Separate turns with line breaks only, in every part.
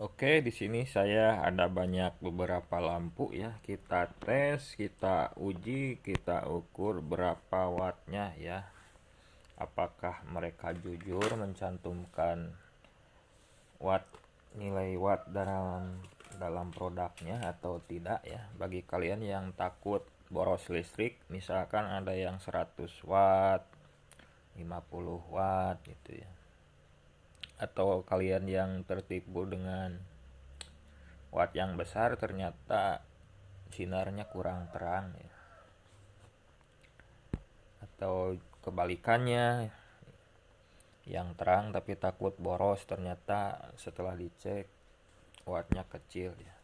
Oke, di sini saya ada banyak beberapa lampu ya. Kita tes, kita uji, kita ukur berapa wattnya ya. Apakah mereka jujur mencantumkan watt nilai watt dalam produknya atau tidak ya. Bagi kalian yang takut boros listrik, misalkan ada yang 100 watt, 50 watt gitu ya. Atau kalian yang tertipu dengan watt yang besar ternyata sinarnya kurang terang ya. Atau kebalikannya, yang terang tapi takut boros ternyata setelah dicek wattnya kecil ya.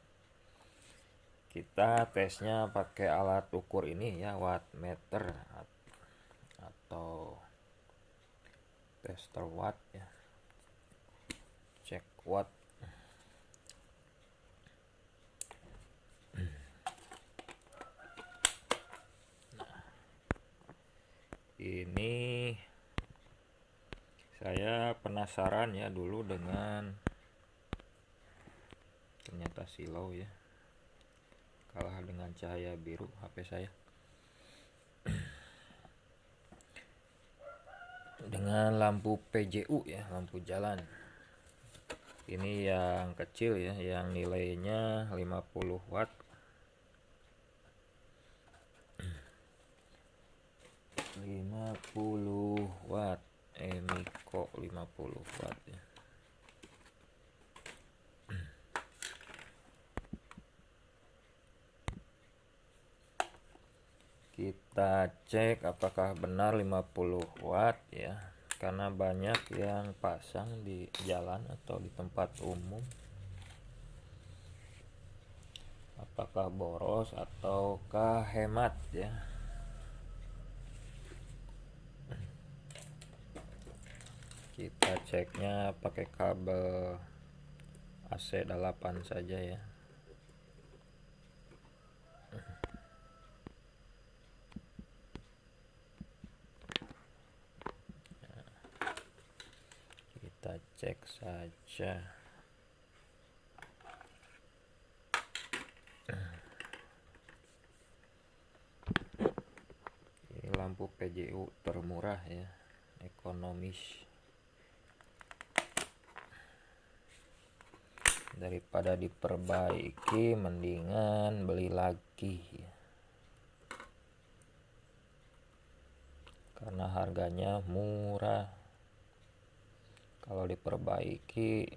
Kita tesnya pakai alat ukur ini ya, wattmeter atau tester watt ya. Cek watt. Ini saya penasaran ya dulu dengan ternyata silau ya, kalah dengan cahaya biru HP saya. Dengan lampu PJU ya, lampu jalan. Ini yang kecil ya, yang nilainya 50 watt. 50 watt. Emiko 50 watt ya. Kita cek apakah benar 50 watt ya. Karena banyak yang pasang di jalan atau di tempat umum. Apakah boros ataukah hemat ya. Kita ceknya pakai kabel AC 8 saja ya. Kita cek saja. Ini lampu PJU termurah ya, ekonomis. Daripada diperbaiki mendingan beli lagi ya. Karena harganya murah. Kalau diperbaiki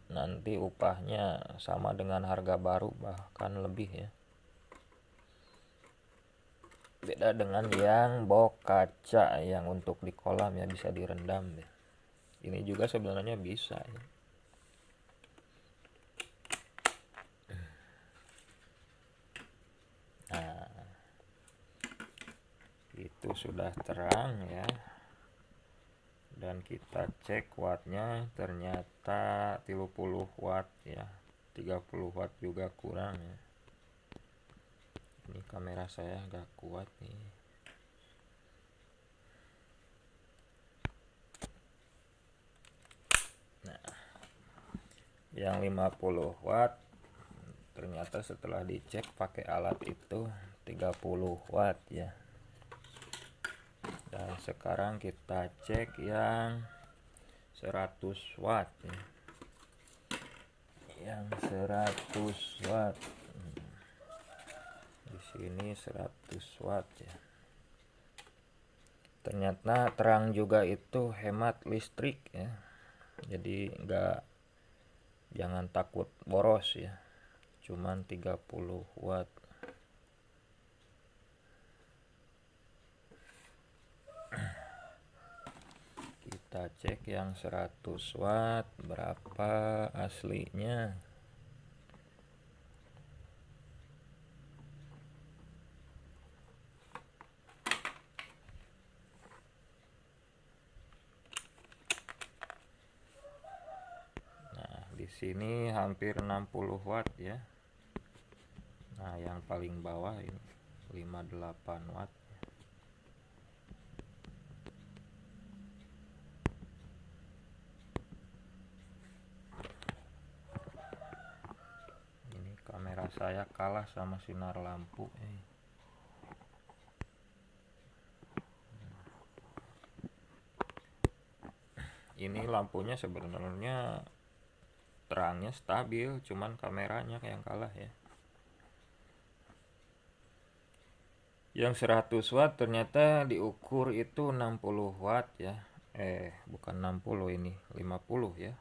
nanti upahnya sama dengan harga baru, bahkan lebih ya. Beda dengan yang box kaca yang untuk di kolam ya, bisa direndam ya. Ini juga sebenarnya bisa ya. Nah, itu sudah terang ya. Dan kita cek wattnya ternyata 30 watt ya. 30 watt juga kurang ya. Ini kamera saya agak kuat nih. Nah, yang 50 watt ternyata setelah dicek pakai alat itu 30 watt ya. Dan sekarang kita cek yang 100 watt ya. Yang 100 watt. Di sini 100 watt ya. Ternyata terang juga itu hemat listrik ya. Jadi jangan takut boros ya. Cuman 30 watt. Kita cek yang 100 watt berapa aslinya. Nah, di sini hampir 60 watt ya. Nah, yang paling bawah ini 58 watt. saya kalah sama sinar lampu. Ini lampunya sebenarnya terangnya stabil, cuman kameranya yang kalah ya. Yang 100 watt ternyata diukur itu 60 watt ya. Bukan 60, ini 50 ya.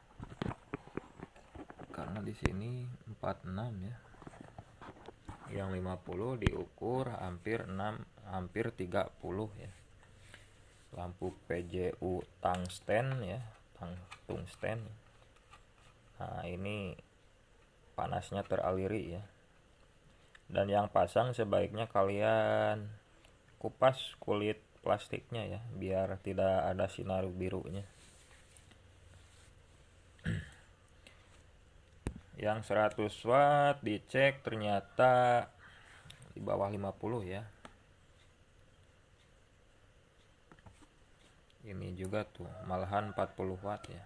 Karena di sini 46 ya. Yang 50 diukur hampir 30 ya. Lampu PJU tungsten ya, tungsten. Nah, ini panasnya teraliri ya. Dan yang pasang sebaiknya kalian kupas kulit plastiknya ya, biar tidak ada sinar birunya. Yang 100 watt dicek ternyata di bawah 50 ya. Ini juga tuh malahan 40 watt ya.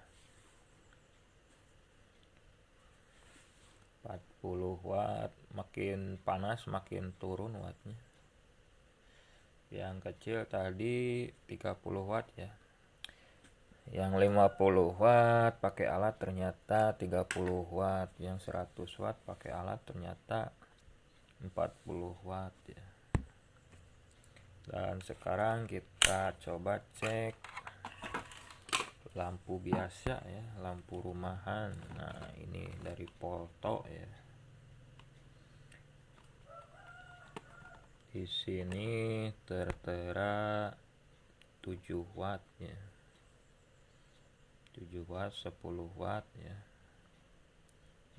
40 watt, makin panas makin turun wattnya. Yang kecil tadi 30 watt ya. Yang 50 watt pakai alat ternyata 30 watt. Yang 100 watt pakai alat ternyata 40 watt ya. Dan sekarang kita coba cek lampu biasa ya, lampu rumahan. Nah, ini dari Polto ya. Di sini tertera 7 watt ya. 7 watt, 10 watt ya.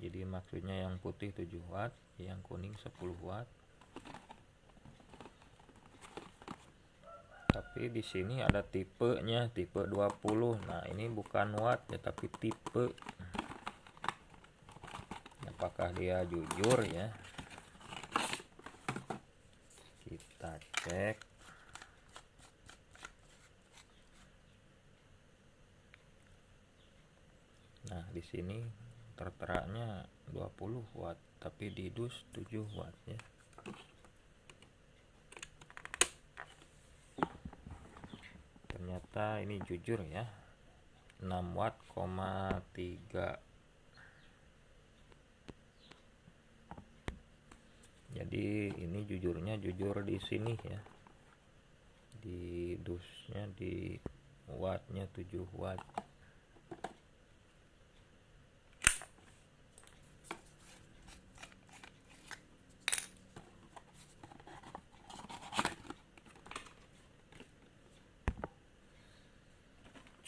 Jadi maksudnya yang putih 7 watt, yang kuning 10 watt. Tapi di sini ada tipenya, tipe 20. Nah, ini bukan watt ya, tapi tipe. Apakah dia jujur ya? Kita cek. Nah, di sini terteranya 20 watt, tapi di dus 7 watt ya. Ternyata ini jujur ya, 6 watt, 3. Jadi ini jujurnya jujur di sini ya, di dusnya, di wattnya 7 watt.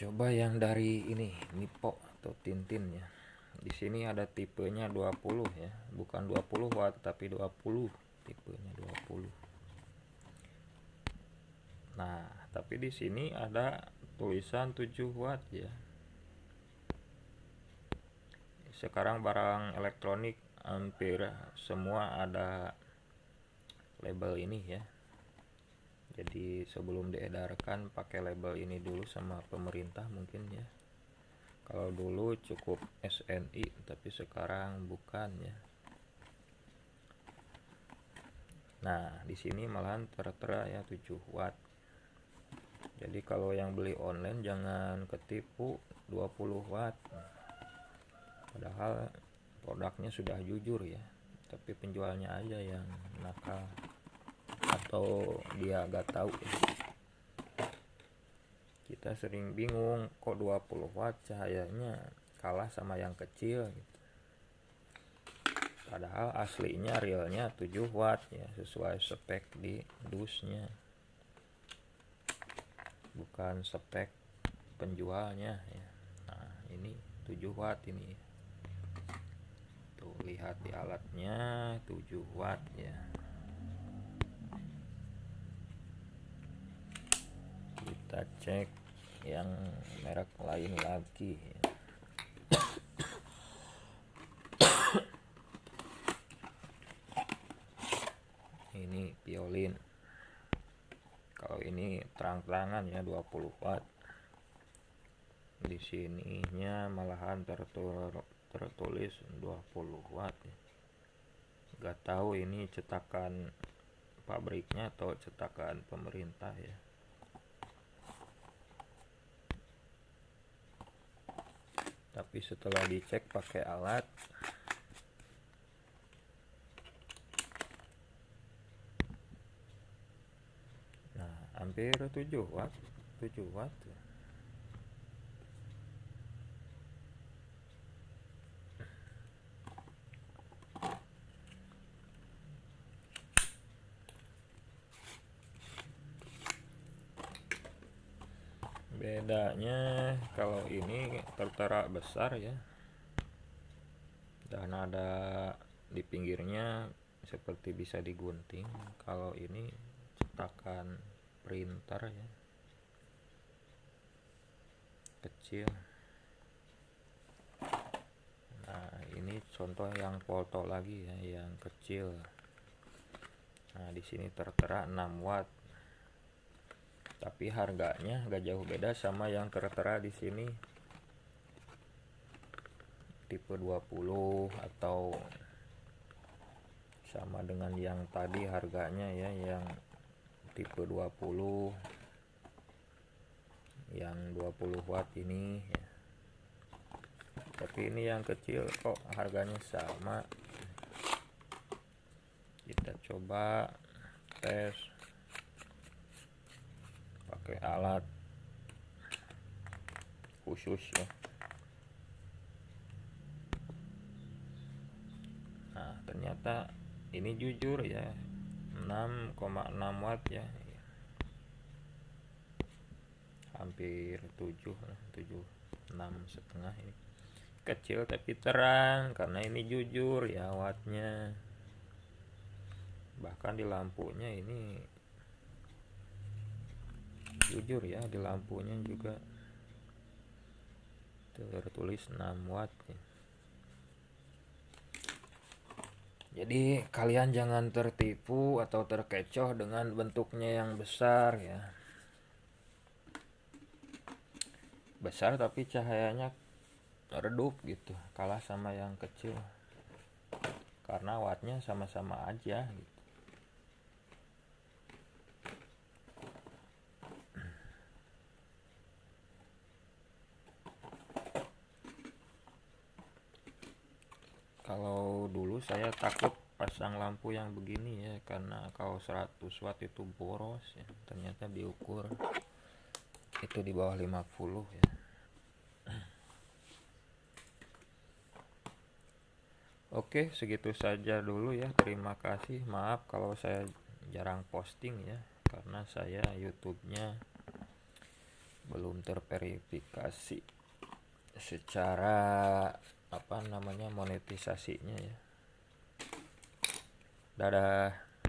Coba yang dari ini, Nipo atau Tintin ya. Di sini ada tipenya 20 ya, bukan 20 watt tapi 20, tipenya 20. Nah, tapi di sini ada tulisan 7 watt ya. Sekarang barang elektronik hampir semua ada label ini ya. Jadi sebelum diedarkan pakai label ini dulu sama pemerintah mungkin ya. Kalau dulu cukup SNI, tapi sekarang bukan ya. Nah, di sini malahan tertera ya 7 watt. Jadi kalau yang beli online jangan ketipu 20 watt. Padahal produknya sudah jujur ya, tapi penjualnya aja yang nakal atau dia gak tahu ya. Kita sering bingung kok 20 watt cahayanya kalah sama yang kecil gitu. Padahal aslinya realnya 7 watt ya, sesuai spek di dusnya, bukan spek penjualnya ya. Nah, ini 7 watt ini. Tuh, lihat di alatnya 7 watt ya. Kita cek yang merek lain lagi ya. Ini Piolin. Kalau ini terang-terangan ya 20 watt. Di sininya malahan tertulis 20 watt ya. Gak tahu ini cetakan pabriknya atau cetakan pemerintah ya. Tapi setelah dicek pakai alat, nah hampir 7 watt 7 watt. Bedanya kalau ini tertera besar ya, dan ada di pinggirnya seperti bisa digunting. Kalau ini cetakan printer ya, kecil. Nah ini contoh yang foto lagi ya, yang kecil. Nah di sini tertera 6 watt, tapi harganya gak jauh beda sama yang tertera di sini, tipe 20, atau sama dengan yang tadi harganya ya, yang tipe 20, yang 20 watt ini ya. Tapi ini yang kecil kok harganya sama. Kita coba tes pakai alat khusus ya. Nah ternyata ini jujur ya, 6,6 watt ya, hampir 7, 6,5 ini. Kecil tapi terang karena ini jujur ya wattnya. Bahkan di lampunya ini jujur ya, di lampunya juga tertulis 6 watt ya. Jadi kalian jangan tertipu atau terkecoh dengan bentuknya yang besar ya. Besar tapi cahayanya redup gitu, kalah sama yang kecil. Karena wattnya sama-sama aja gitu. Kalau dulu saya takut pasang lampu yang begini ya, karena kalau 100 watt itu boros ya. Ternyata diukur itu di bawah 50 ya. Oke, segitu saja dulu ya. Terima kasih. Maaf kalau saya jarang posting ya, karena saya YouTube-nya belum terverifikasi secara monetisasinya ya. Dadah.